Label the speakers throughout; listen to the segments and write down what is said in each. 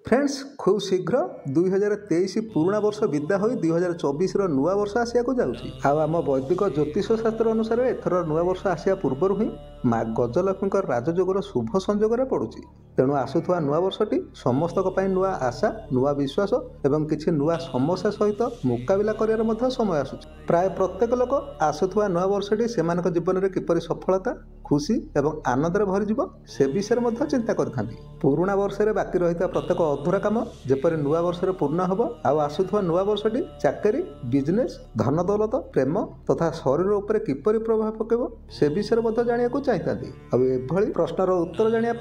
Speaker 1: Friends खूब शीघ्र 2023 पुराणा वर्ष विदा हो 2024 नुआ वर्ष आसिया जाऊँगी। आम वैदिक ज्योतिष शास्त्र अनुसार एथर नुआ वर्ष आसिया पूर्वर ही माँ गजलक्ष्मी राजयोगर शुभ संजोग पड़ुछि। तेणु आसुवा नुआ वर्षटी समस्त नुआ आशा नुआ विश्वास एवं किछि नुआ समस्या सहित मुकाबिला कर समय आसुछि। प्राय प्रत्येक लोक आसुवा नुआ वर्षटी सेमानक जीवन में किपरि सफलता खुशी एवं आनंद भरीज से विषय चिंता करथांती। पुराणा वर्ष में बाकी रही प्रत्येक अधूरा काम जेपरि नुआ वर्ष पूर्ण हम आसुवा नुआ वर्षटी चाकरी बिजनेस धन दौलत प्रेम तथा शरीर उपर किपरि प्रभाव पकेब से विषय जानिया चाहती। एभली प्रश्नर उत्तर जानिया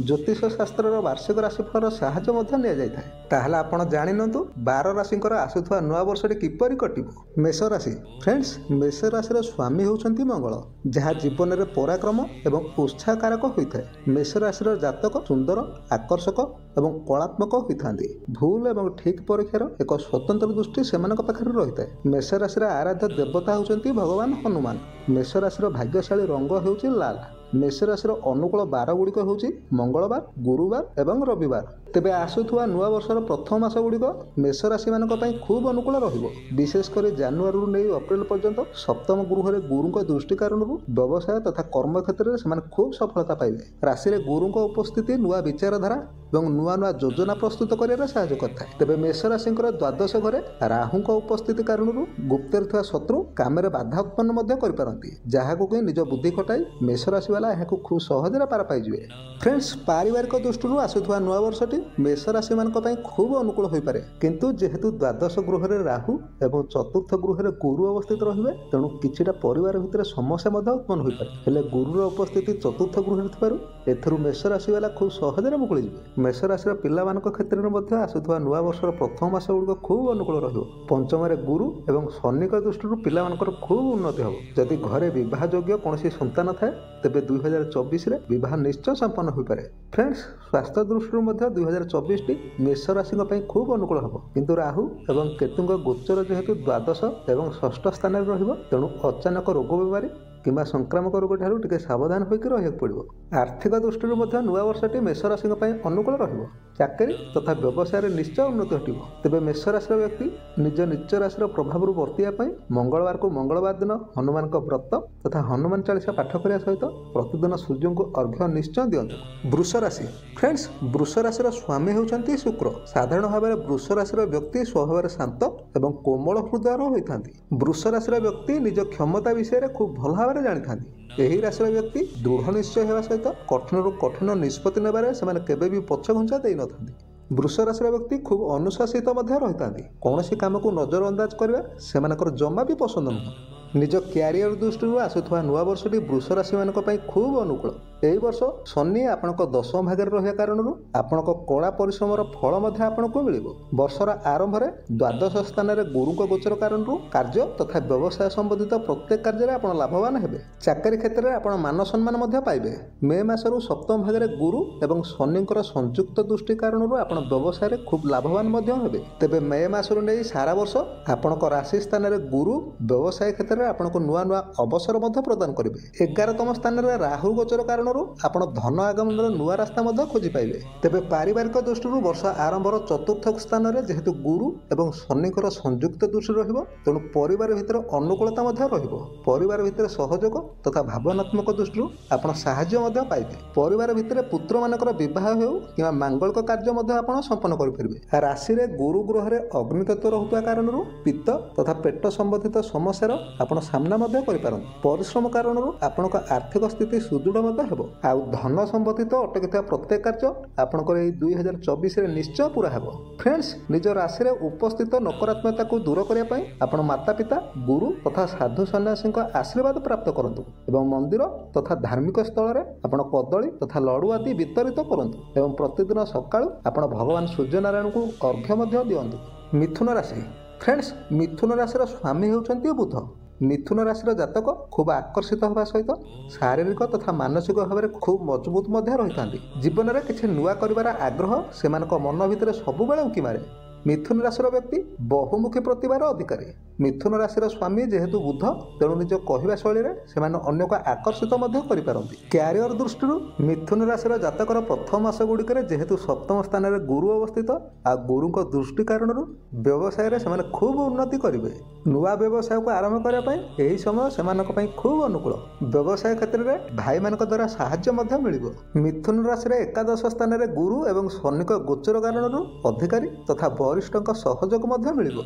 Speaker 1: ज्योतिष शास्त्र वार्षिक राशिफल साहाय्य ताहले आपण जानिनतु 12 राशिंकर आसुवा नुआ वर्षटी किपरि कटिबो। मेष राशि फ्रेंड्स मेष राशि स्वामी होउछंती मंगल जहाँ जीवन में पराक्रम एवं उत्साहकारक होता है। मेष राशि जातक सुंदर आकर्षक एवं कलात्मक होता भूल एवं ठीक परीक्षार एक स्वतंत्र दृष्टि से रही है। मेष राशि आराध्य देवता होउछंती भगवान हनुमान। मेष राशि भाग्यशाली रंग होउछि लाल। मेष राशि अनुकूल बार गुड़िक होउछि मंगलवार गुरुवार एवं रविवार। तेबे आसुवा नुआ वर्षर प्रथम मास गुड़िक मेष राशि मानी खूब अनुकूल रहिबो। विशेषकर जानुआरी नहीं अप्रैल पर्यंत सप्तम गृह गुरु दृष्टि कारण व्यवसाय तथा कर्म क्षेत्र में खूब सफलता पाइबे। राशि गुरु उपस्थिति नुआ विचारधारा और नुआ नुआ योजना प्रस्तुत कर साहाय्य करता है। तेबे मेष राशि द्वादश घरे राहु उपस्थिति कारण गुप्तर थिबा शत्रु काम में बाधा उत्पन्न करपारती जहां कि निज बुद्धि खटाई मेष राशि वाला यह खूब सहजरे पार पाइबे। फ्रेंड्स पारिवारिक दृष्टि आसुवा नुआ वर्षटी मेष राशि मान खूब अनुकूल हो पारे किंतु जेहेतु द्वादश गृह राहु एवं चतुर्थ गृह गुरु अवस्थित रहिबे तेणु किछिटा परिवार भितर समस्या उत्पन्न हो पारे। हेले गुरुर उपस्थिति चतुर्थ गृह थिबारु एथरु मेष राशि वाला खूब सहजरे मुकुली जिवे। मेष राशि पिलामानक क्षेत्र में आसुवा नुआ वर्षर प्रथम मास गुड़िक खूब अनुकूल रहिबो। पंचम गुरु एवं शनिक दृष्टि पिलामानकर खूब उन्नति हो। जदि घरे विवाह योग्य कौन संतान थाए तेबे 2024 रे विवाह निश्चय संपन्न हो पारे। फ्रेंड्स स्वास्थ्य दृष्टि 2024 टी मेष राशि खूब अनुकूल हम किंतु राहु एवं केतुंग गोचर जेहेतु द्वादश एवं षष्ठ स्थान रहिबो तेणु अचानक रोग बीमारी किंबा संक्रामक रोग ठारू टिके सावधान होकर रहिବାକୁ पड़िबो। आर्थिक दृष्टि नुआ वर्षटी मेष राशि अनुकूल रहिबो। चाकरी तथा व्यवसाय निश्चय उन्नति घटिबो। तेबे मेष राशि व्यक्ति निज नीच राशि प्रभाव बर्तिया मंगलवार को मंगलवार दिन हनुमान व्रत तथा हनुमान चालीसा पाठ करने सहित प्रतिदिन सूर्य को अर्घ्य निश्चय दियंतु। वृष राशि फ्रेंड्स वृष राशि स्वामी होउछंती शुक्र। साधारण भाव में वृष राशि व्यक्ति स्वभाव शांत एवं कोमल हृदय होता। वृष राशि व्यक्ति निज क्षमता विषय खूब भल भाव जानी था। यही राशि व्यक्ति दृढ़ निश्चय होगा सहित कठिन कठिन निष्पत्ति नेबारे से केबे भी पछ घुंचा दे न था। वृष राशि व्यक्ति खूब अनुशासित रही था। कौन सी काम को नजरअंदाज करवा से जमा भी पसंद नुह। निज क्यारियर दृष्टि आसुवा नुआ वर्षटी वृष राशि मान खूब अनुकूल। यही वर्ष शनि आपणक दशम भाग रहा कारण आपणक कड़ा परिश्रम फल आपको मिल। वर्षर आरंभ में द्वादश स्थान में गुरु गोचर कारण कार्य तथा व्यवसाय संबंधित प्रत्येक कार्य आप लाभवान हेबे। चाकरी क्षेत्र में आप मान सम्मान पाइबे। मे मासरू सप्तम भाग में गुरु एवं शनिंकर संयुक्त दृष्टि कारण आप व्यवसाय खूब लाभवान हेबे। तेबे मे मासरू नहीं सारा वर्ष आपणक राशि स्थान में गुरु व्यवसाय क्षेत्र में आपको नुआ नुआ अवसर प्रदान करेंगे। 11तम स्थान में राहु गोचर कारण आपण धन आगमन नुआ रास्ता खोजी पाइबे। तेबे पारिवारिक दृष्टि वर्ष आरंभर चतुर्थ स्थान में जेहेतु गुरु एवं शनिकर संयुक्त दृष्टि रहिबो तेणु परिवार भितर अनुकूलता रहिबो। परिवार भितर सहयोग तथा भावनात्मक दृष्टि आपण साहाय्य पाइबे। परिवार भितर पुत्र मानकर विवाह हो कि मांगलिक कार्य आप संपन्न करेंगे। राशि में गुरु ग्रह में अग्नितत्व रहुआ कारण पित्त तथा पेट संबंधित समस्यार आप सामना कर परिश्रम कारण आपणक आर्थिक स्थिति सुदृढ़ हेबो। आउ धन संबंधित अटकी प्रत्येक कार्य आपणकर 2024 निश्चय पूरा हेबो। फ्रेंड्स निज राशि में उपस्थित नकारात्मकता को दूर करने आपण माता पिता गुरु तथा साधु सन्यासी आशीर्वाद प्राप्त करंतु एवं मंदिर तथा धार्मिक स्थल में आपण कदली तथा लडू आदि वितरित करंतु एवं प्रतिदिन सकाळु आपण भगवान सूर्यनारायण को अर्घ्य दियंतु। मिथुन राशि फ्रेंड्स मिथुन राशि स्वामी होउछंती बुध। मिथुन राशि जातक खूब आकर्षित होगा सहित शारीरिक तथा मानसिक भाव में खूब मजबूत रही था। जीवन में किसी नुआ कर आग्रह से मन भर सबुबले उंकी मारे। ମିଥୁନ ରାଶିର ବ୍ୟକ୍ତି ବହୁମୁଖୀ ପ୍ରତିଭାର ଅଧିକାରୀ। ମିଥୁନ ରାଶିର ସ୍ୱାମୀ ଯେହେତୁ ବୁଧ, ତେଣୁ ନିଜ କହିବା ଶୈଳୀରେ ସେମାନେ ଅନ୍ୟକୁ ଆକର୍ଷିତ ମଧ୍ୟ କରିପାରନ୍ତି। କ୍ୟାରିୟର ଦୃଷ୍ଟିରୁ ମିଥୁନ ରାଶିର ଜାତକର ପ୍ରଥମ ମାସ ଗୁଡ଼ିକରେ ଯେହେତୁ ସପ୍ତମ ସ୍ଥାନରେ ଗୁରୁ ଅବସ୍ଥିତ, ଆଉ ଗୁରୁଙ୍କ ଦୃଷ୍ଟି କାରଣରୁ ବ୍ୟବସାୟରେ ସେମାନେ ଖୁବ୍ ଉନ୍ନତି କରିବେ। ନୂଆ ବ୍ୟବସାୟକୁ ଆରମ୍ଭ କରିବା ପାଇଁ ଏହି ସମୟ ସେମାନଙ୍କ ପାଇଁ ଖୁବ୍ ଅନୁକୂଳ। ବ୍ୟବସାୟ କ୍ଷେତ୍ରରେ ଭାଇମାନଙ୍କ ଦ୍ୱାରା ସାହାଯ୍ୟ ମଧ୍ୟ ମିଳିବ। ମିଥୁନ ରାଶିରେ ଏକାଦଶ ସ୍ଥାନରେ ଗୁରୁ ଏବଂ ଶନିଙ୍କ ଗୋଚର କାରଣରୁ ଅଧିକାରୀ ତଥା ବରିଷ୍ଠଙ୍କ ସହଯୋଗ ମଧ୍ୟ ମିଳିବ।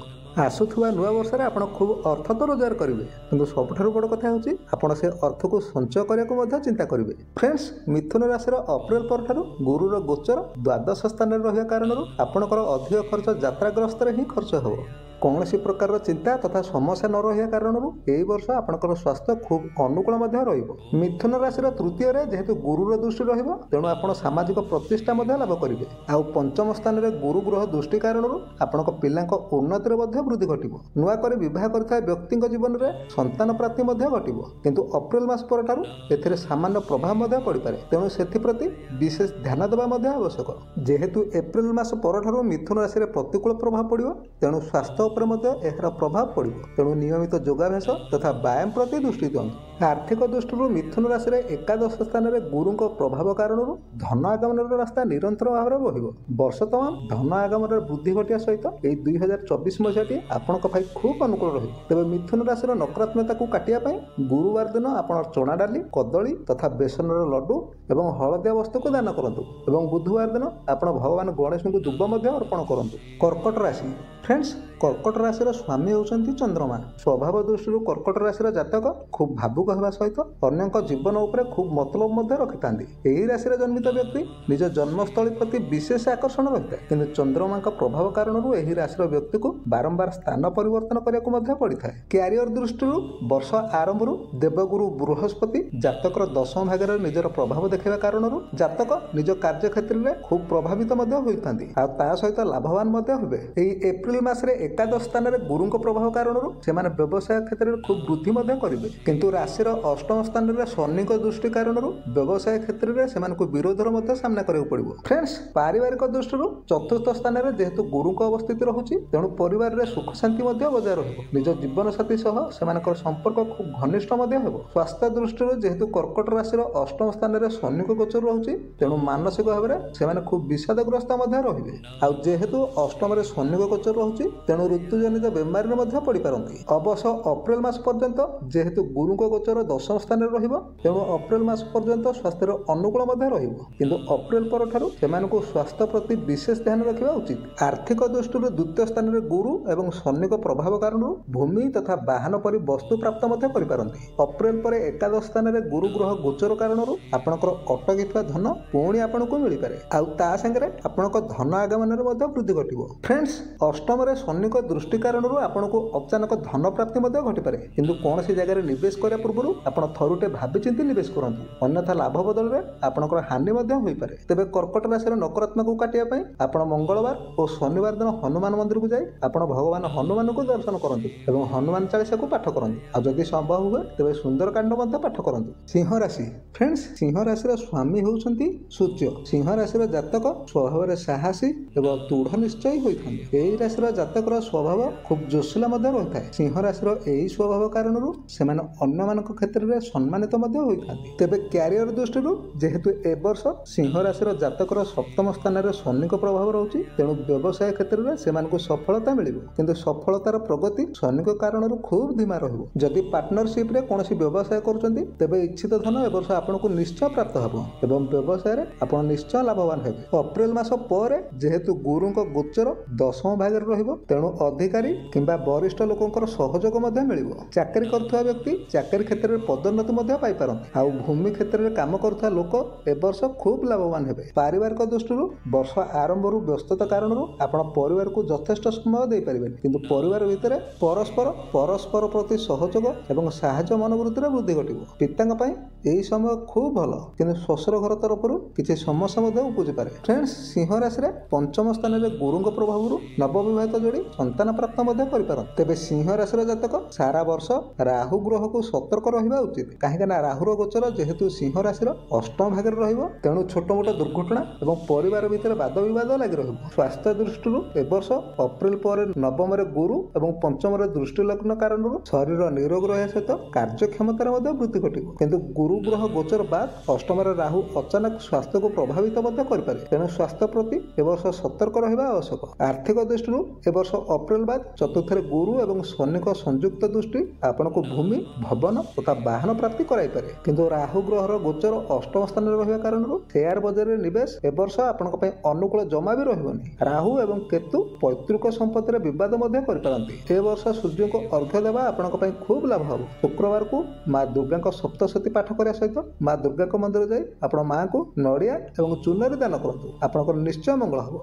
Speaker 1: ଆସୁଥିବା ନୂଆ ବର୍ଷରେ ଆପଣ ଖୁବ୍ ଅର୍ଥ ତ ରୋଜଗାର କରିବେ, କିନ୍ତୁ ସବୁଠାରୁ ବଡ଼ କଥା ହେଉଛି ଆପଣ ସେ ଅର୍ଥକୁ ସଞ୍ଚୟ କରିବାକୁ ମଧ୍ୟ ଚିନ୍ତା କରିବେ। ଫ୍ରେଣ୍ଡସ୍, ମିଥୁନ ରାଶିର ଅପ୍ରିଲ ପରଠାରୁ ଗୁରୁର ଗୋଚର ଦ୍ୱାଦଶ ସ୍ଥାନରେ ରହିବା କାରଣରୁ ଆପଣଙ୍କର ଅଧିକ ଖର୍ଚ୍ଚ ଯାତ୍ରାଗ୍ରସ୍ତରେ ହିଁ ଖର୍ଚ୍ଚ ହେବ। କୌଣସି ପ୍ରକାରର ଚିନ୍ତା ତଥା ସମସ୍ୟା ନ ରହିବା କାରଣରୁ ଏହି ବର୍ଷ ଆପଣଙ୍କର ସ୍ୱାସ୍ଥ୍ୟ ଖୁବ୍ ଅନୁକୂଳ ମଧ୍ୟ ରହିବ। ମିଥୁନ ରାଶିର ତୃତୀୟରେ ଯେହେତୁ ଗୁରୁର ଦୃଷ୍ଟି ରହିବ, ତେଣୁ ଆପଣ ସାମାଜିକ ପ୍ରତିଷ୍ଠା ମଧ୍ୟ ଲାଭ କରିବେ। ଆଉ ପଞ୍ଚମ ସ୍ଥାନରେ ଗୁରୁ ଗ୍ରହ ଦୃଷ୍ଟି କାରଣରୁ ଆପଣଙ୍କ ପିଲାଙ୍କ ଉନ୍ନତିରେ ମଧ୍ୟ ବୃଦ୍ଧି ଘଟିବ। ନୂଆ କରି ବିବାହ କରିଥିବା ବ୍ୟକ୍ତିଙ୍କ ଜୀବନରେ ସନ୍ତାନ ପ୍ରାପ୍ତି ମଧ୍ୟ ଘଟିବ, କିନ୍ତୁ ଅପ୍ରିଲ ମାସ ପରଠାରୁ ଏଥିରେ ସାମାନ୍ୟ ପ୍ରଭାବ ମଧ୍ୟ ପଡ଼ିପାରେ, ତେଣୁ ସେଥିପ୍ରତି ବିଶେଷ ଧ୍ୟାନ ଦେବା ମଧ୍ୟ ଆବଶ୍ୟକ। ଯେହେତୁ ଏପ୍ରିଲ ମାସ ପରଠାରୁ ମିଥୁନ ରାଶିରେ ପ୍ରତିକୂଳ ପ୍ରଭାବ ପଡ଼ିବ, ତେଣୁ ସ୍ୱାସ୍ଥ୍ୟ ଉପରେ ମଧ୍ୟ ଏହାର ପ୍ରଭାବ ପଡ଼ିବ। ତେଣୁ ନିୟମିତ ଯୋଗାଭ୍ୟାସ ତଥା ବ୍ୟାୟାମ ପ୍ରତି ଦୃଷ୍ଟି ଦିଅନ୍ତୁ। ଆର୍ଥିକ ଦୃଷ୍ଟିରୁ ମିଥୁନ ରାଶିରେ ଏକାଦଶ ସ୍ଥାନରେ ଗୁରୁଙ୍କ ପ୍ରଭାବ କାରଣରୁ ଧନ ଆଗମନର ରାସ୍ତା ନିରନ୍ତର ଭାବରେ ବହିବ। ବର୍ଷ ତମାମ ଧନ ଆଗମନରେ ବୃଦ୍ଧି ଘଟିବା ସହିତ ଏହି 2024 ମସିହାଟି ଆପଣଙ୍କ ପାଇଁ ଖୁବ୍ ଅନୁକୂଳ ରହିବ। ତେବେ ମିଥୁନ ରାଶିର ନକାରାତ୍ମକତାକୁ କାଟିବା ପାଇଁ ଗୁରୁବାର ଦିନ ଆପଣ ଚଣା ଡାଲି, କଦଳୀ ତଥା ବେସନର ଲଡୁ ଏବଂ ହଳଦିଆ ବସ୍ତୁକୁ ଦାନ କରନ୍ତୁ ଏବଂ ବୁଧବାର ଦିନ ଆପଣ ଭଗବାନ ଗଣେଶଙ୍କୁ ଦୁବ ମଧ୍ୟ ଅର୍ପଣ କରନ୍ତୁ। କର୍କଟ ରାଶି। ଫ୍ରେଣ୍ଡସ୍, କର୍କଟ ରାଶିର ସ୍ୱାମୀ ହେଉଛନ୍ତି ଚନ୍ଦ୍ରମା। ସ୍ୱଭାବ ଦୃଷ୍ଟିରୁ କର୍କଟ ରାଶିର ଜାତକ ଖୁବ୍ ଭାବୁକ ହେବା ସହିତ ଅନ୍ୟଙ୍କ ଜୀବନ ଉପରେ ଖୁବ୍ ମତଲବ ମଧ୍ୟ ରଖିଥାନ୍ତି। ଏହି ରାଶିରେ ଜନ୍ମିତ ବ୍ୟକ୍ତି ନିଜ ଜନ୍ମସ୍ଥଳୀ ପ୍ରତି ବିଶେଷ ଆକର୍ଷଣ ରହିଥାଏ, କିନ୍ତୁ ଚନ୍ଦ୍ରମାଙ୍କ ପ୍ରଭାବ କାରଣରୁ ଏହି ରାଶିର ବ୍ୟକ୍ତିକୁ ବାରମ୍ବାର ସ୍ଥାନ ପରିବର୍ତ୍ତନ କରିବାକୁ ମଧ୍ୟ ପଡ଼ିଥାଏ। କ୍ୟାରିୟର ଦୃଷ୍ଟିରୁ ବର୍ଷ ଆରମ୍ଭରୁ ଦେବଗୁରୁ ବୃହସ୍ପତି ଜାତକର ଦଶମ ଭାଗରେ ନିଜର ପ୍ରଭାବ ଦେଖାଇବା କାରଣରୁ ଜାତକ ନିଜ କାର୍ଯ୍ୟକ୍ଷେତ୍ରରେ ଖୁବ୍ ପ୍ରଭାବିତ ମଧ୍ୟ ହୋଇଥାନ୍ତି, ଆଉ ତା ସହିତ ଲାଭବାନ ମଧ୍ୟ ହେବେ। ଏହି ଏପ୍ରିଲ ମାସରେ ଏକାଦଶ ସ୍ଥାନରେ ଗୁରୁଙ୍କ ପ୍ରଭାବ କାରଣରୁ ସେମାନେ ବ୍ୟବସାୟ କ୍ଷେତ୍ରରେ ଖୁବ୍ ବୃଦ୍ଧି ମଧ୍ୟ କରିବେ, କିନ୍ତୁ ରାଶିର ଅଷ୍ଟମ ସ୍ଥାନରେ ଶନିଙ୍କ ଦୃଷ୍ଟି କାରଣରୁ ବ୍ୟବସାୟ କ୍ଷେତ୍ରରେ ସେମାନଙ୍କୁ ବିରୋଧର ମଧ୍ୟ ସାମ୍ନା କରିବାକୁ ପଡ଼ିବ। ଫ୍ରେଣ୍ଡସ୍, ପାରିବାରିକ ଦୃଷ୍ଟିରୁ ଚତୁର୍ଥ ସ୍ଥାନରେ ଯେହେତୁ ଗୁରୁଙ୍କ ଅବସ୍ଥିତି ରହୁଛି, ତେଣୁ ପରିବାରରେ ସୁଖ ଶାନ୍ତି ମଧ୍ୟ ବଜାୟ ରହିବ। ନିଜ ଜୀବନସାଥୀ ସହ ସେମାନଙ୍କର ସମ୍ପର୍କ ଖୁବ୍ ଘନିଷ୍ଠ ମଧ୍ୟ ହେବ। ସ୍ୱାସ୍ଥ୍ୟ ଦୃଷ୍ଟିରୁ ଯେହେତୁ କର୍କଟ ରାଶିର ଅଷ୍ଟମ ସ୍ଥାନରେ ଶନିଙ୍କ ଗୋଚର ରହୁଛି, ତେଣୁ ମାନସିକ ଭାବରେ ସେମାନେ ଖୁବ୍ ବିଷାଦଗ୍ରସ୍ତ ମଧ୍ୟ ରହିବେ। ଆଉ ଯେହେତୁ ଅଷ୍ଟମରେ ଶନିଙ୍କ ଗୋଚର ରହୁଛି, ତେଣୁ ଋତୁଜନିତ ବେମାରୀରେ ମଧ୍ୟ ପଡ଼ିପାରନ୍ତି। ଅବଶ୍ୟ ଅପ୍ରିଲ ମାସ ପର୍ଯ୍ୟନ୍ତ ଯେହେତୁ ଗୁରୁଙ୍କ ଗୋଚର ଦଶମ ସ୍ଥାନରେ ରହିବ, ତେଣୁ ଅପ୍ରିଲ ମାସ ପର୍ଯ୍ୟନ୍ତ ସ୍ୱାସ୍ଥ୍ୟର ଅନୁକୂଳ ମଧ୍ୟ ରହିବ, କିନ୍ତୁ ଅପ୍ରିଲ ପରଠାରୁ ସେମାନଙ୍କୁ ସ୍ୱାସ୍ଥ୍ୟ ପ୍ରତି ବିଶେଷ ଧ୍ୟାନ ରଖିବା ଉଚିତ। ଆର୍ଥିକ ଦୃଷ୍ଟିରୁ ଦ୍ୱିତୀୟ ସ୍ଥାନରେ ଗୁରୁ ଏବଂ ଶନିଙ୍କ ପ୍ରଭାବ କାରଣରୁ ଭୂମି ତଥା ବାହନ ପରି ବସ୍ତୁ ପ୍ରାପ୍ତ ମଧ୍ୟ କରିପାରନ୍ତି। ଅପ୍ରିଲ ପରେ ଏକାଦଶ ସ୍ଥାନରେ ଗୁରୁ ଗ୍ରହ ଗୋଚର କାରଣରୁ ଆପଣଙ୍କର ଅଟକିଥିବା ଧନ ପୁଣି ଆପଣଙ୍କୁ ମିଳିପାରେ, ଆଉ ତା ସାଙ୍ଗରେ ଆପଣଙ୍କ ଧନ ଆଗମନରେ ମଧ୍ୟ ବୃଦ୍ଧି ଘଟିବ। ଫ୍ରେଣ୍ଡସ୍, ଅଷ୍ଟମରେ ଶନିଙ୍କ ଦୃଷ୍ଟି କାରଣରୁ ଆପଣଙ୍କୁ ଅଚାନକ ଧନ ପ୍ରାପ୍ତି ମଧ୍ୟ ଘଟିପାରେ, କିନ୍ତୁ କୌଣସି ଜାଗାରେ ନିବେଶ କରିବା ପୂର୍ବରୁ ଆପଣ ଥରୁଟେ ଭାବିଚିନ୍ତି ନିବେଶ କରନ୍ତୁ, ଅନ୍ୟଥା ଲାଭ ବଦଳରେ ଆପଣଙ୍କର ହାନି ମଧ୍ୟ ହୋଇପାରେ। ତେବେ କର୍କଟ ରାଶିର ନକାରାତ୍ମକକୁ କାଟିବା ପାଇଁ ଆପଣ ମଙ୍ଗଳବାର ଓ ଶନିବାର ଦିନ ହନୁମାନ ମନ୍ଦିରକୁ ଯାଇ ଆପଣ ଭଗବାନ ହନୁମାନଙ୍କୁ ଦର୍ଶନ କରନ୍ତୁ ଏବଂ ହନୁମାନ ଚାଳିଶାକୁ ପାଠ କରନ୍ତୁ, ଆଉ ଯଦି ସମ୍ଭବ ହୁଏ ତେବେ ସୁନ୍ଦରକାଣ୍ଡ ମଧ୍ୟ ପାଠ କରନ୍ତୁ। ସିଂହ ରାଶି। ଫ୍ରେଣ୍ଡସ୍, ସିଂହ ରାଶିର ସ୍ୱାମୀ ହେଉଛନ୍ତି ସୂର୍ଯ୍ୟ। ସିଂହ ରାଶିର ଜାତକ ସ୍ୱଭାବରେ ସାହସୀ ଏବଂ ଦୃଢ଼ ନିଶ୍ଚୟୀ ହୋଇଥାନ୍ତି। ଏହି ରାଶିର ଜାତକର ସ୍ୱଭାବ ଖୁବ୍ ଜୋସିଲା ମଧ୍ୟ ରହିଥାଏ। ସିଂହ ରାଶିର ଏହି ସ୍ୱଭାବ କାରଣରୁ ସେମାନେ ଅନ୍ୟମାନଙ୍କ କ୍ଷେତ୍ରରେ ସମ୍ମାନିତ ମଧ୍ୟ ହୋଇଥାନ୍ତି। ତେବେ କ୍ୟାରିୟର ଦୃଷ୍ଟିରୁ ଯେହେତୁ ଏ ବର୍ଷ ସିଂହ ରାଶିର ଜାତକର ସପ୍ତମ ସ୍ଥାନରେ ଶନିଙ୍କ ପ୍ରଭାବ ରହୁଛି, ତେଣୁ ବ୍ୟବସାୟ କ୍ଷେତ୍ରରେ ସେମାନଙ୍କୁ ସଫଳତା ମିଳିବ, କିନ୍ତୁ ସଫଳତାର ପ୍ରଗତି ଶନିଙ୍କ କାରଣରୁ ଖୁବ୍ ଧୀମା ରହିବ। ଯଦି ପାର୍ଟନରସିପରେ କୌଣସି ବ୍ୟବସାୟ କରୁଛନ୍ତି, ତେବେ ଇଚ୍ଛିତ ଧନ ଏ ବର୍ଷ ଆପଣଙ୍କୁ ନିଶ୍ଚୟ ପ୍ରାପ୍ତ ହେବ ଏବଂ ବ୍ୟବସାୟରେ ଆପଣ ନିଶ୍ଚୟ ଲାଭବାନ ହେବେ। ଅପ୍ରିଲ ମାସ ପରେ ଯେହେତୁ ଗୁରୁଙ୍କ ଗୋଚର ଦଶମ ଭାଗରେ ରହିବ, ତେଣୁ ଅଧିକାରୀ କିମ୍ବା ବରିଷ୍ଠ ଲୋକଙ୍କର ସହଯୋଗ ମଧ୍ୟ ମିଳିବ। ଚାକିରି କରୁଥିବା ବ୍ୟକ୍ତି ଚାକିରି କ୍ଷେତ୍ରରେ ପଦୋନ୍ନତି ମଧ୍ୟ ପାଇପାରନ୍ତି, ଆଉ ଭୂମି କ୍ଷେତ୍ରରେ କାମ କରୁଥିବା ଲୋକ ଏ ବର୍ଷ ଖୁବ୍ ଲାଭବାନ ହେବେ। ପାରିବାରିକ ଦୃଷ୍ଟିରୁ ବର୍ଷ ଆରମ୍ଭରୁ ବ୍ୟସ୍ତତା କାରଣରୁ ଆପଣ ପରିବାରକୁ ଯଥେଷ୍ଟ ସମୟ ଦେଇପାରିବେନି, କିନ୍ତୁ ପରିବାର ଭିତରେ ପରସ୍ପର ପ୍ରତି ସହଯୋଗ ଏବଂ ସାହାଯ୍ୟ ମନୋବୃତ୍ତିରେ ବୃଦ୍ଧି ଘଟିବ। ପିତାଙ୍କ ପାଇଁ ଏହି ସମୟ ଖୁବ୍ ଭଲ, କିନ୍ତୁ ଶ୍ୱଶୁର ଘର ତରଫରୁ କିଛି ସମସ୍ୟା ମଧ୍ୟ ଉପୁଜିପାରେ। ଫ୍ରେଣ୍ଡସ୍, ସିଂହ ରାଶିରେ ପଞ୍ଚମ ସ୍ଥାନରେ ଗୁରୁଙ୍କ ପ୍ରଭାବରୁ ନବବିବାହିତ ଯୋଡ଼ି ସନ୍ତାନ ସନ୍ତାନ ପ୍ରାପ୍ତ ମଧ୍ୟ କରିପାରନ୍ତି। ତେବେ ସିଂହ ରାଶିର ଜାତକ ସାରା ବର୍ଷ ରାହୁ ଗ୍ରହକୁ ସତର୍କ ରହିବା ଉଚିତ, କାହିଁକି ନା ରାହୁର ଗୋଚର ଯେହେତୁ ସିଂହ ରାଶିର ଅଷ୍ଟମ ଭାଗରେ ରହିବ, ତେଣୁ ଛୋଟ ମୋଟ ଦୁର୍ଘଟଣା ଏବଂ ପରିବାର ଭିତରେ ବାଦ ବିବାଦ ଲାଗି ରହିବ। ସ୍ୱାସ୍ଥ୍ୟ ଦୃଷ୍ଟିରୁ ଏ ବର୍ଷ ଅପ୍ରିଲ ପରେ ନବମରେ ଗୁରୁ ଏବଂ ପଞ୍ଚମରେ ଦୃଷ୍ଟି ଲଗ୍ନ କାରଣରୁ ଶରୀର ନିରୋଗ ରହିବା ସହିତ କାର୍ଯ୍ୟକ୍ଷମତାରେ ମଧ୍ୟ ବୃଦ୍ଧି ଘଟିବ। କିନ୍ତୁ ଗୁରୁ ଗ୍ରହ ଗୋଚର ବାଦ ଅଷ୍ଟମରେ ରାହୁ ଅଚାନକ ସ୍ୱାସ୍ଥ୍ୟକୁ ପ୍ରଭାବିତ ମଧ୍ୟ କରିପାରେ, ତେଣୁ ସ୍ୱାସ୍ଥ୍ୟ ପ୍ରତି ଏ ବର୍ଷ ସତର୍କ ରହିବା ଆବଶ୍ୟକ। ଆର୍ଥିକ ଦୃଷ୍ଟିରୁ ଏ ବର୍ଷ ଅପ୍ରିଲ ବାଦ ଚତୁର୍ଥରେ ଗୁରୁ ଏବଂ ଶନିଙ୍କ ସଂଯୁକ୍ତ ଦୃଷ୍ଟି ଆପଣଙ୍କୁ ଭୂମି, ଭବନ ତଥା ବାହନ ପ୍ରାପ୍ତି କରାଇପାରେ। କିନ୍ତୁ ରାହୁ ଗ୍ରହର ଗୋଚର ଅଷ୍ଟମ ସ୍ଥାନରେ ରହିବା କାରଣରୁ ସେୟାର ବଜାରରେ ନିବେଶ ଏ ବର୍ଷ ଆପଣଙ୍କ ପାଇଁ ଅନୁକୂଳ ଜମା ବି ରହିବନି। ରାହୁ ଏବଂ କେତୁ ପୈତୃକ ସମ୍ପତ୍ତିରେ ବିବାଦ ମଧ୍ୟ କରିପାରନ୍ତି। ଏ ବର୍ଷ ସୂର୍ଯ୍ୟଙ୍କୁ ଅର୍ଘ୍ୟ ଦେବା ଆପଣଙ୍କ ପାଇଁ ଖୁବ୍ ଲାଭ ହେବ। ଶୁକ୍ରବାରକୁ ମା ଦୁର୍ଗାଙ୍କ ସପ୍ତଶତୀ ପାଠ କରିବା ସହିତ ମା ଦୁର୍ଗାଙ୍କ ମନ୍ଦିର ଯାଇ ଆପଣ ମାଙ୍କୁ ନଡ଼ିଆ ଏବଂ ଚୂନରେ ଦାନ କରନ୍ତୁ, ଆପଣଙ୍କର ନିଶ୍ଚୟ ମଙ୍ଗଳ ହେବ।